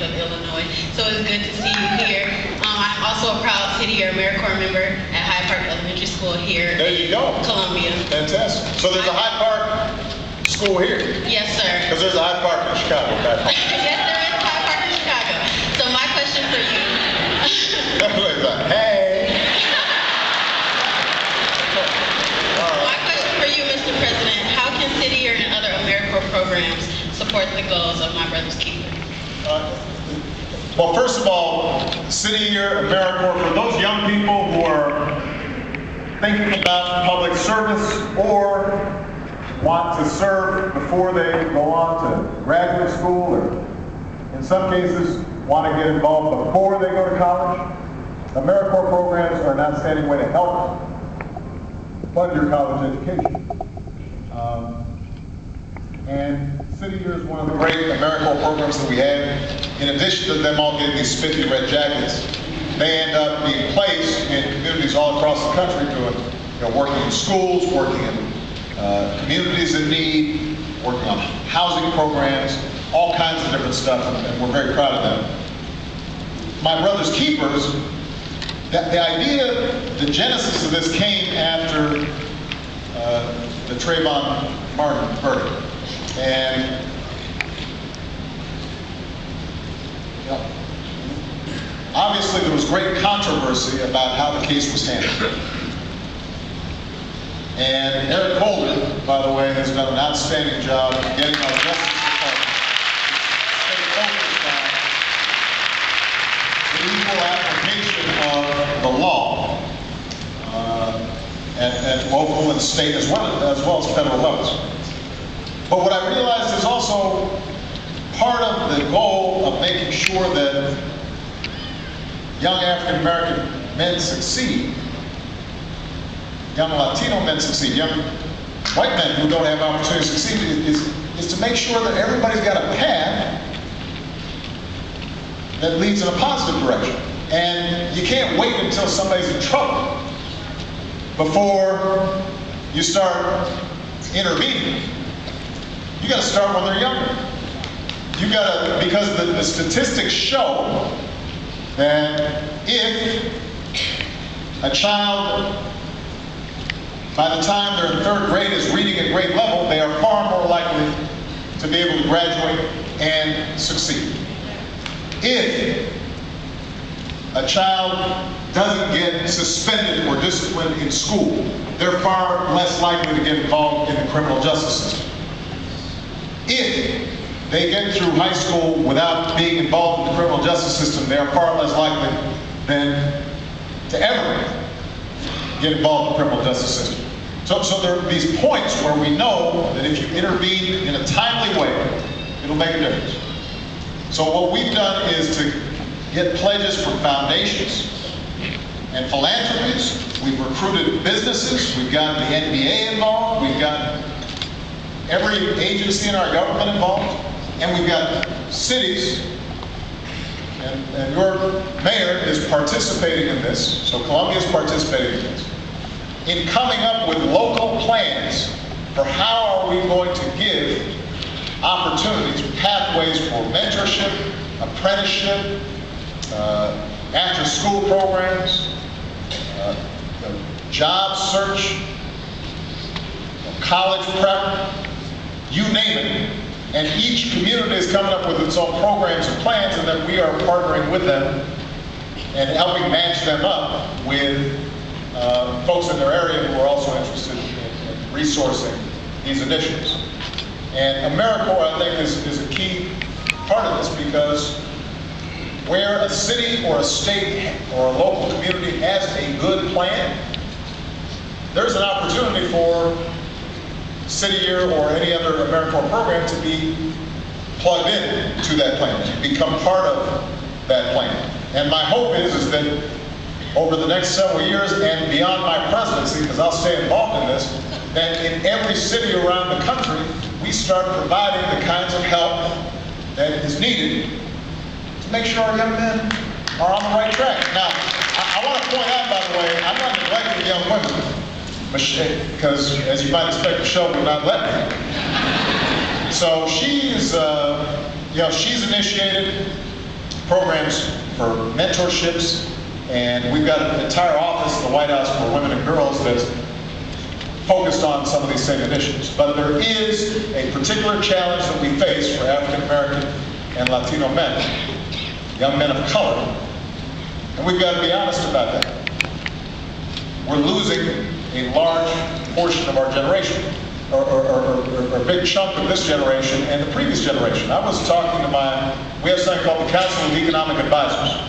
of Illinois. So it's good to see you here. I'm also a proud City Year AmeriCorps member at Hyde Park Elementary School here There you go. in Columbia. Fantastic. So there's a Hyde Park school here? Yes, sir. Because there's a Hyde Park in Chicago. Yes, there is a Hyde Park in Chicago. So my question for you. Hey. My question for you, Mr. President, how can City Year and other AmeriCorps programs support the goals of My Brother's Keeper? Well, first of all, City Year AmeriCorps, for those young people who are thinking about public service or want to serve before they go on to graduate school, or in some cases want to get involved before they go to college, AmeriCorps programs are an outstanding way to help fund your college education. And City Year is one of the great AmeriCorps programs that we have. In addition to them all getting these 50 red jackets, they end up being placed in communities all across the country doing, working in schools, working in communities in need, working on housing programs, all kinds of different stuff, and we're very proud of them. My Brother's Keepers, the idea, the genesis of this came after the Trayvon Martin verdict. And obviously there was great controversy about how the case was handled. And Eric Holder, by the way, has done an outstanding job getting our Justice Department to stay focused on the equal application of the law at local and state as well as federal levels. But what I realized is also part of the goal of making sure that young African American men succeed, young Latino men succeed, young white men who don't have opportunity to succeed is to make sure that everybody's got a path that leads in a positive direction. And you can't wait until somebody's in trouble before you start intervening. You got to start when they're younger. You got to, because the statistics show that if a child, by the time they're in third grade, is reading at grade level, they are far more likely to be able to graduate and succeed. If a child doesn't get suspended or disciplined in school, they're far less likely to get involved in the criminal justice system. If they get through high school without being involved in the criminal justice system, they are far less likely than to ever get involved in the criminal justice system. So there are these points where we know that if you intervene in a timely way, it'll make a difference. So what we've done is to get pledges from foundations and philanthropies. We've recruited businesses. We've gotten the NBA involved. We've gotten every agency in our government involved. And we've got cities, and your mayor is participating in this, so Columbia is participating in this, in coming up with local plans for how are we going to give opportunities, pathways for mentorship, apprenticeship, after-school programs, job search, college prep, you name it. And each community is coming up with its own programs and plans, and then we are partnering with them and helping match them up with folks in their area who are also interested in resourcing these initiatives. And AmeriCorps, I think, is a key part of this, because where a city or a state or a local community has a good plan, there's an opportunity for City Year or any other AmeriCorps program to be plugged in to that plan, to become part of that plan. And my hope is that over the next several years and beyond my presidency, because I'll stay involved in this, that in every city around the country, we start providing the kinds of help that is needed to make sure our young men are on the right track. Now, I want to point out, by the way, I'm not neglecting young women, because as you might expect, Michelle would not let me. So she's initiated programs for mentorships, and we've got an entire office in the White House for women and girls that's focused on some of these same initiatives. But there is a particular challenge that we face for African American and Latino men, young men of color, and we've got to be honest about that. We're losing a large portion of our generation, or a big chunk of this generation and the previous generation. I was talking to we have something called the Council of Economic Advisors.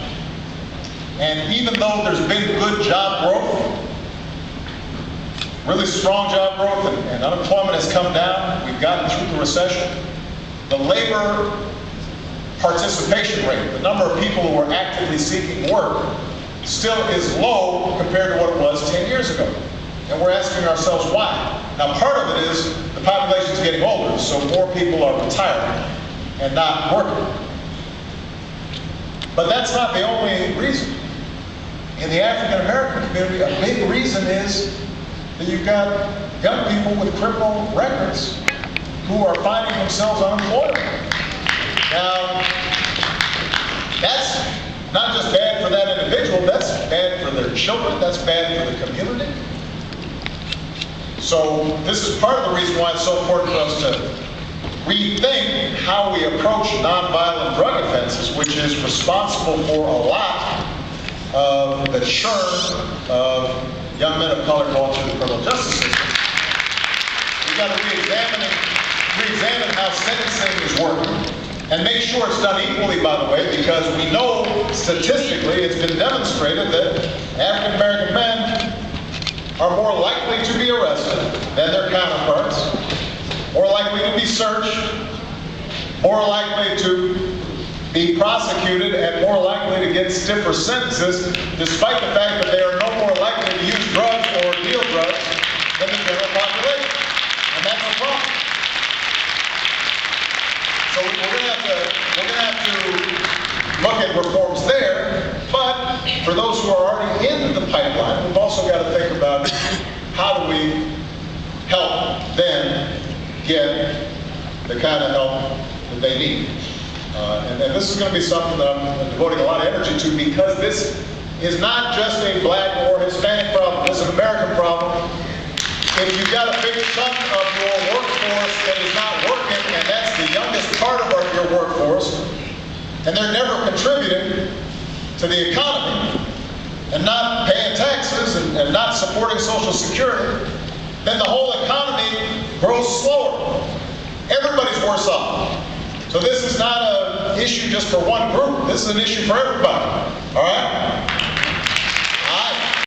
And even though there's been good job growth, really strong job growth, and unemployment has come down, we've gotten through the recession, the labor participation rate, the number of people who are actively seeking work, still is low compared to what it was 10 years ago. And we're asking ourselves why. Now, part of it is the population is getting older, so more people are retiring and not working. But that's not the only reason. In the African American community, a big reason is that you've got young people with criminal records who are finding themselves unemployed. Now, that's not just bad for that individual, that's bad for their children, that's bad for the community. So this is part of the reason why it's so important for us to rethink how we approach nonviolent drug offenses, which is responsible for a lot of the churn of young men of color going through the criminal justice system. We've got to re-examine how sentencing is working, and make sure it's done equally, by the way, because we know statistically it's been demonstrated that African American men are more likely to be arrested than their counterparts, more likely to be searched, more likely to be prosecuted, and more likely to get stiffer sentences, despite the fact that they are no more likely to use drugs or deal drugs than the general population. And that's a problem. So we're going to have to look at reforms there, but for those who are already in the pipeline, we've also got to think about how do we help them get the kind of help that they need. And this is going to be something that I'm devoting a lot of energy to, because this is not just a black or Hispanic problem, it's an American problem. If you've got a big chunk of your workforce that is not working, and that's the youngest part of your workforce, and they're never contributing to the economy, and not paying taxes, and not supporting Social Security, then the whole economy grows slower. Everybody's worse off. So this is not an issue just for one group. This is an issue for everybody. All right?